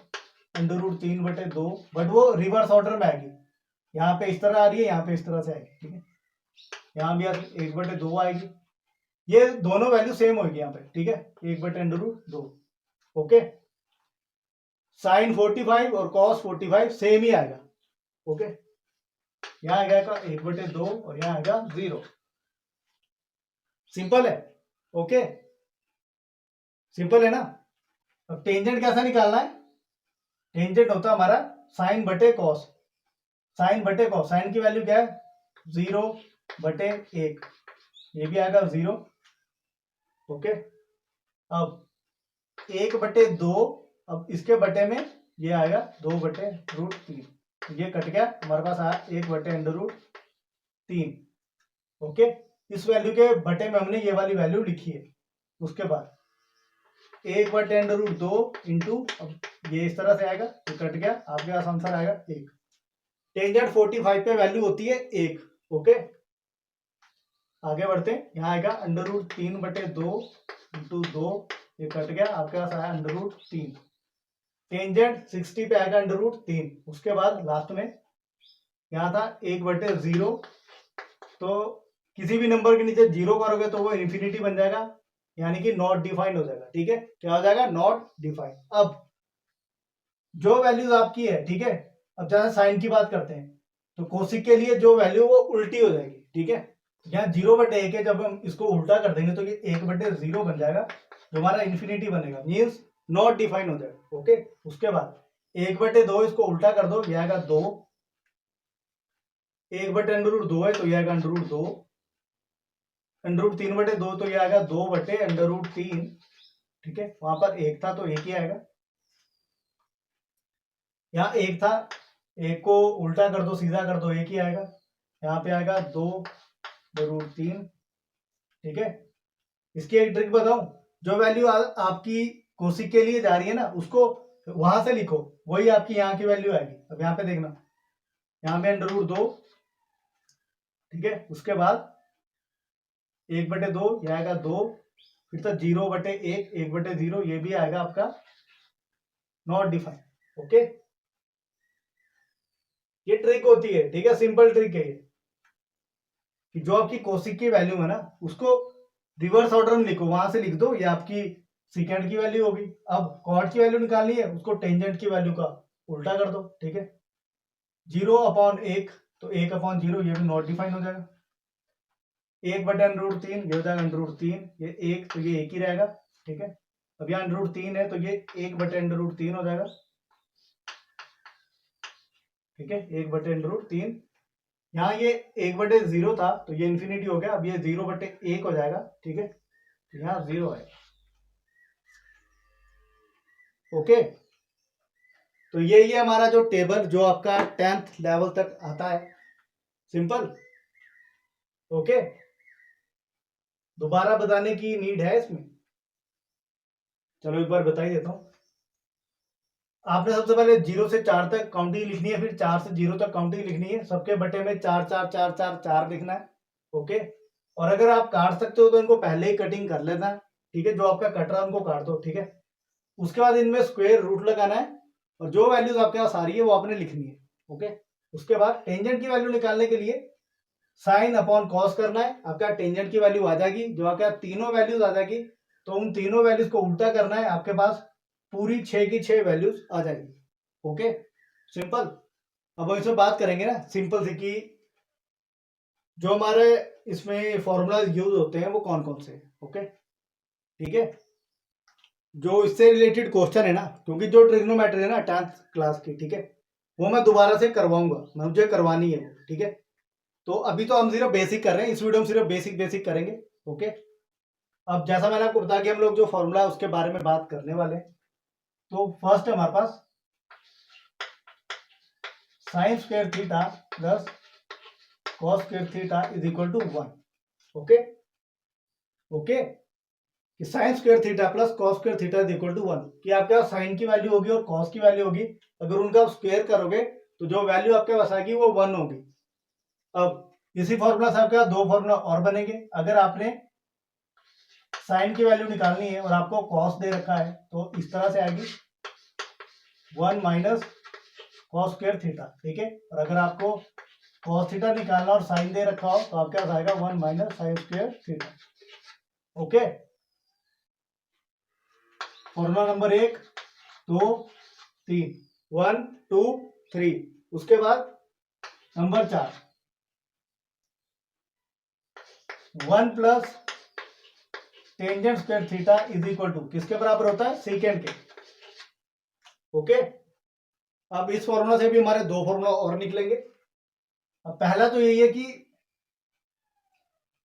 √3/2, बट वो रिवर्स ऑर्डर में आएगी। यहाँ पे इस तरह आ रही है, यहाँ पे इस तरह से आएगी, ठीक है। यहाँ भी 1/2 आएगी, ये दोनों वैल्यू सेम होगी यहाँ पे, ठीक है, 1/√2, ओके। साइन 45 और कॉस 45 सेम ही आएगा, ओके। यहाँ आएगा 1/2 और यहाँ आएगा 0, सिंपल है, ओके, सिंपल है ना। अब टेंजेंट कैसा निकालना है, टेंजेंट होता है हमारा sin/cos, sin/cos, साइन की वैल्यू क्या है, 0/1, ये भी आएगा 0, ओके। अब 1/2, अब इसके बटे में ये आएगा 2/√3, ये कट गया, हमारे पास आया 1/√3, ओके। इस वैल्यू के बटे में हमने ये वाली वैल्यू लिखी है। उसके बाद 1/√2 इंटू, अब ये इस तरह से आएगा, तो कट गया, आपके पास आंसर आएगा 1। टेंजेंट 45 पे वैल्यू होती है 1, ओके। आगे बढ़ते हैं, यहाँ आएगा √3/2 इंटू 2, ये कट गया, आपके पास आया √3। टेंजेंट 60 पे आएगा √3। उसके बाद लास्ट में यहाँ था 1/0, तो किसी भी नंबर के नीचे 0 करोगे तो वो इन्फिनिटी बन जाएगा, यानी कि नॉट डिफाइंड हो जाएगा। ठीक है, क्या हो जाएगा? Not defined. अब जो वैल्यूज आपकी है, ठीक है, अब जैसे साइन की बात करते हैं तो कोसिक के लिए जो वैल्यू वो उल्टी हो जाएगी। ठीक है, यहाँ 0/1 है, जब हम इसको उल्टा कर देंगे तो ये 1/0 बन जाएगा, जो हमारा इन्फिनिटी बनेगा, मीन्स नॉट डिफाइन हो जाएगा। ओके, उसके बाद 1/2 इसको उल्टा कर दो, ये आएगा 2, 1/√2 है तो ये आएगा √2, √3/2 तो ये आएगा 2/√3। ठीक है, वहां पर 1 था तो 1 ही आएगा, यहाँ 1 था, 1 को उल्टा कर दो, सीधा कर दो, 1 ही आएगा, यहाँ पे आएगा 2/√3। ठीक है, इसकी एक ट्रिक बताऊं, जो वैल्यू आपकी कोसिक के लिए जा रही है ना, उसको वहां से लिखो, वही आपकी यहाँ की वैल्यू आएगी। अब यहाँ पे देखना, यहाँ पे √2, ठीक है, उसके बाद 1/2 ये आएगा 2, फिर तो 0/1, 1/0 ये भी आएगा आपका नॉट डिफाइन। ओके, ये ट्रिक होती है। ठीक है, सिंपल ट्रिक है ये, कि जो आपकी कोसिक की वैल्यू है ना, उसको रिवर्स ऑर्डर में लिखो, वहां से लिख दो, ये आपकी सीकेंड की वैल्यू होगी। अब कॉट की वैल्यू निकालनी है, उसको टेंजेंट की वैल्यू का उल्टा कर दो। ठीक है, 0/1 तो 1/0, ये भी नॉट डिफाइन हो जाएगा, 1/√3 ये हो जाएगा √3, ये 1 तो ये 1 ही रहेगा। ठीक है, अब यहाँ √3 है तो ये 1/√3 हो जाएगा। ठीक है, 1/√3, यहाँ ये 1/0 था तो ये इन्फिनिटी हो गया, अब ये 0/1 हो जाएगा। ठीक है, तो यहाँ 0 आएगा। ओके, तो ये हमारा जो टेबल जो आपका 10th लेवल तक आता है, सिंपल। ओके, दोबारा बताने की नीड है इसमें? चलो एक बार बता ही देता हूं। आपने सबसे पहले 0 से 4 तक काउंटिंग लिखनी है, फिर 4 से 0 तक काउंटिंग लिखनी है, सबके बटे में 4 4 4 4 4 लिखना है। ओके, और अगर आप काट सकते हो तो इनको पहले ही कटिंग कर लेना है। ठीक है, जो आपका कट रहा है उनको काट दो। ठीक है, उसके बाद इनमें स्क्वायर रूट लगाना है, और जो वैल्यूज आपके पास आ रही है वो आपने लिखनी है। ओके, उसके बाद टेंजेंट की वैल्यू निकालने के लिए साइन अपॉन कॉस करना है, आपका टेंजेंट की वैल्यू आ जाएगी, जो आपके तीनों वैल्यूज आ जाएगी, तो उन तीनों वैल्यूज को उल्टा करना है, आपके पास पूरी 6 की 6 वैल्यूज आ जाएगी। Okay, simple. अब हम इसमें बात करेंगे ना सिंपल सी, कि जो हमारे इसमें फॉर्मूला यूज होते हैं वो कौन कौन से। ओके, ठीक है, जो इससे रिलेटेड क्वेश्चन है ना, क्योंकि जो ट्रिग्नोमेट्री है ना 10th क्लास की, ठीक है, वो मैं दोबारा से करवाऊंगा, मुझे करवानी है वो। ठीक है, तो अभी तो हम सिर्फ बेसिक कर रहे हैं, इस वीडियो में सिर्फ बेसिक बेसिक करेंगे। ओके, अब जैसा मैंने आपको बताया कि हम लोग जो फॉर्मूला है उसके बारे में बात करने वाले हैं। तो फर्स्ट है हमारे पास sine square theta plus cos square theta is equal to 1। Okay, okay, कि sine square theta plus cos square theta is equal to 1, कि आपके पास साइन की वैल्यू होगी और कॉस की वैल्यू होगी, अगर उनका आप स्क्वायर करोगे तो जो वैल्यू आपके पास आएगी वो 1 होगी। अब इसी फॉर्मूला से आपके पास दो फॉर्मूला और बनेंगे। अगर आपने साइन की वैल्यू निकालनी है और आपको कॉस दे रखा है तो इस तरह से आएगी 1 माइनस कॉस स्क्वायर थीटा। ठीक है, और अगर आपको कॉस थीटा निकालना और साइन दे रखा हो तो आपके पास आएगा 1 minus sine square theta. Okay, formula number 1 2 3, 1 2 3। उसके बाद number 4, 1 plus tangent square theta is equal to किसके बराबर होता है? सीकेंड के। ओके, अब इस फॉर्मूला से भी हमारे दो फॉर्मूला और निकलेंगे। अब पहला तो यही है कि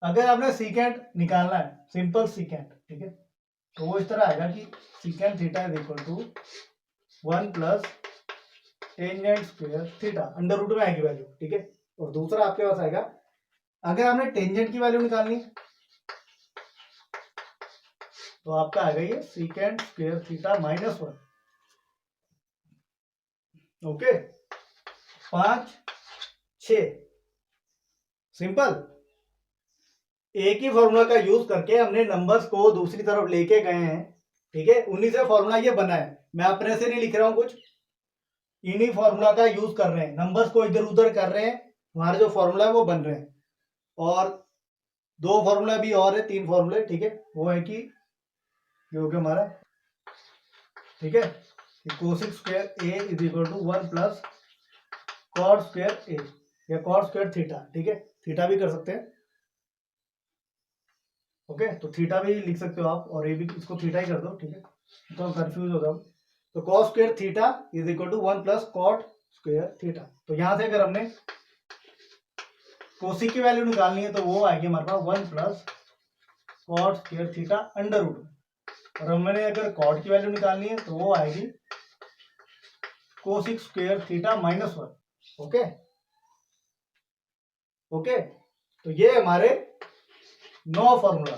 अगर आपने सीकेंड निकालना है, सिंपल सीकेंड, ठीक है, तो वो इस तरह आएगा कि secant theta is equal to 1 plus tangent square theta, under root में आएगी वैल्यू। ठीक है, और दूसरा आपके पास आएगा, अगर आपने टेंजेंट की वैल्यू निकालनी है तो आपका आएगा ये secant square theta minus 1। Okay, 5 6, simple. एक ही फॉर्मूला का यूज करके हमने नंबर्स को दूसरी तरफ लेके गए हैं। ठीक है, उन्हीं से फॉर्मूला ये बना है, मैं अपने से नहीं लिख रहा हूं कुछ, इन्हीं फॉर्मूला का यूज कर रहे हैं, नंबर्स को इधर उधर कर रहे हैं, हमारे जो फॉर्मूला है वो बन रहे हैं। और दो फॉर्मूला भी और है, 3 फॉर्मूले, ठीक है। वो है कि ये हो गया हमारा, ठीक है, cosec square A is equal to 1 plus cot square A या कॉट स्क्वायर थीटा, ठीक है। थीटा भी कर सकते हैं, ओके। तो थीटा भी लिख सकते हो आप, और ए भी, इसको थीटा ही कर दो, ठीक है, तो हम कंफ्यूज हो जाओ। तो cot square theta is equal to 1 plus cot square theta. तो यहां से अगर हमने कोसेक की वैल्यू निकालनी है तो वो आएगी हमारे पास 1 plus cot square theta under root, और हमने अगर कॉट की वैल्यू निकालनी है तो वो आएगी cosec square theta -1, okay. Okay, तो ये हमारे 9 फॉर्मूला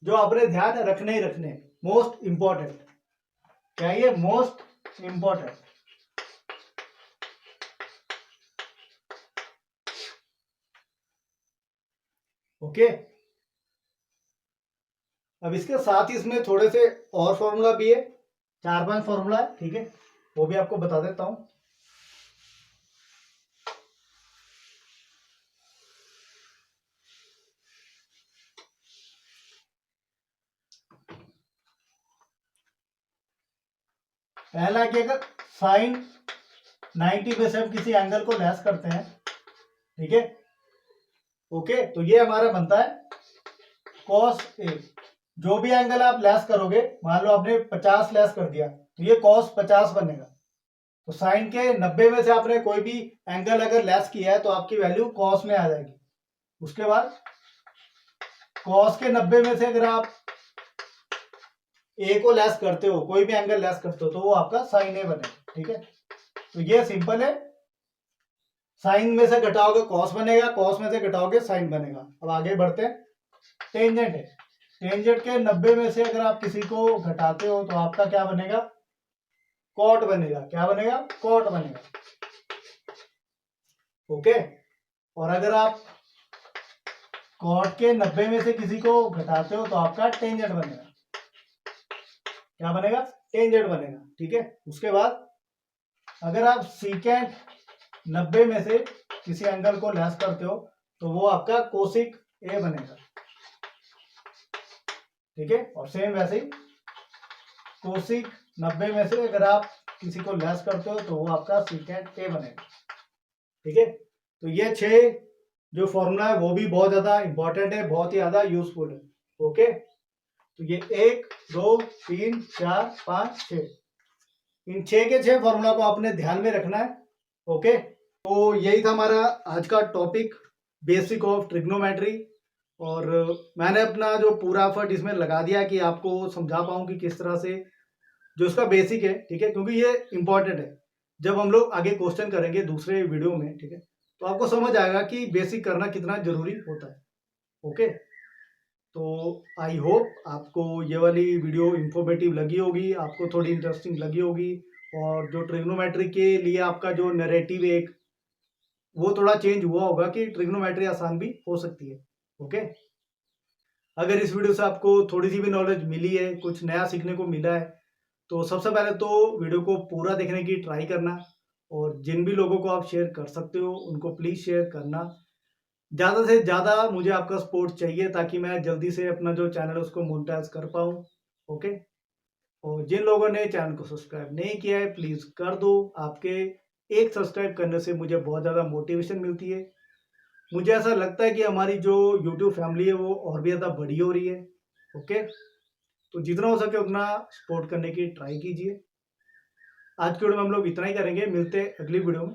जो आपने ध्यान रखने ही रखने, मोस्ट इंपॉर्टेंट। क्या ये मोस्ट इंपॉर्टेंट? ओके। अब इसके साथ ही इसमें थोड़े से और फॉर्मूला भी है, 4-5 फॉर्मूला है, ठीक है, वो भी आपको बता देता हूं। पहला कि अगर साइन 90 में से हम किसी एंगल को लेस करते हैं, ठीक है, ओके, तो ये हमारा बनता है कॉस ए। जो भी एंगल आप लेस करोगे, मान लो आपने 50 लेस कर दिया तो ये कॉस 50 बनेगा। तो साइन के 90 में से आपने कोई भी एंगल अगर लेस किया है तो आपकी वैल्यू कॉस में आ जाएगी। उसके बाद कॉस के 90 में से अगर आप ए को लेस करते हो, कोई भी एंगल लेस करते हो, तो वो आपका साइन ए बनेगा, ठीक है। तो ये सिंपल है, साइन में से घटाओगे कॉस बनेगा, कॉस में से घटाओगे साइन बनेगा। अब आगे बढ़ते हैं, टेंजेंट है, टेंजेंट के 90 में से अगर आप किसी को घटाते हो तो आपका क्या बनेगा? कॉट बनेगा। क्या बनेगा? कॉट बनेगा, ओके। और अगर आप कॉट के 90 में से किसी को घटाते हो तो आपका टेंजेंट बनेगा। क्या बनेगा? टेंजेंट बनेगा, ठीक है। उसके बाद अगर आप सीकेंट 90 में से किसी एंगल को लेस करते हो तो वो आपका कोसिक ए बनेगा, ठीक है। और सेम वैसे ही कोसिक 90 में से अगर आप किसी को लेस करते हो तो वो आपका सीकेंट ए बनेगा, ठीक है। तो ये 6 जो फॉर्मूला है वो भी बहुत ज्यादा इंपॉर्टेंट है, बहुत ही ज्यादा यूजफुल है, ओके। तो ये 1 2 3 4 5 6, इन 6 के 6 फॉर्मूला को आपने ध्यान में रखना है, ओके। तो यही था हमारा आज का टॉपिक, बेसिक ऑफ ट्रिग्नोमेट्री। और मैंने अपना जो पूरा एफर्ट इसमें लगा दिया कि आपको समझा पाऊँ कि किस तरह से जो इसका बेसिक है, ठीक है, क्योंकि ये इंपॉर्टेंट है। जब हम लोग आगे क्वेश्चन करेंगे दूसरे वीडियो में, ठीक है, तो आपको समझ आएगा कि बेसिक करना कितना जरूरी होता है, ओके। तो आई होप आपको ये वाली वीडियो इंफॉर्मेटिव लगी होगी, आपको थोड़ी इंटरेस्टिंग लगी होगी, और जो ट्रिग्नोमेट्री के लिए आपका जो नैरेटिव एक वो थोड़ा चेंज हुआ होगा कि ट्रिग्नोमेट्री आसान भी हो सकती है, ओके। अगर इस वीडियो से आपको थोड़ी सी भी नॉलेज मिली है, कुछ नया सीखने को मिला है, तो सबसे पहले तो वीडियो को पूरा देखने की ट्राई करना, और जिन भी लोगों को आप शेयर कर सकते हो उनको प्लीज़ शेयर करना। ज़्यादा से ज़्यादा मुझे आपका सपोर्ट चाहिए ताकि मैं जल्दी से अपना जो चैनल है उसको मोनेटाइज कर पाऊँ, ओके। और जिन लोगों ने चैनल को सब्सक्राइब नहीं किया है प्लीज़ कर दो। आपके एक सब्सक्राइब करने से मुझे बहुत ज़्यादा मोटिवेशन मिलती है। मुझे ऐसा लगता है कि हमारी जो यूट्यूब फैमिली है वो और भी ज़्यादा बड़ी हो रही है, ओके। तो जितना हो सके उतना सपोर्ट करने की ट्राई कीजिए। आज के वीडियो में हम लोग इतना ही करेंगे, मिलते हैं अगली वीडियो में।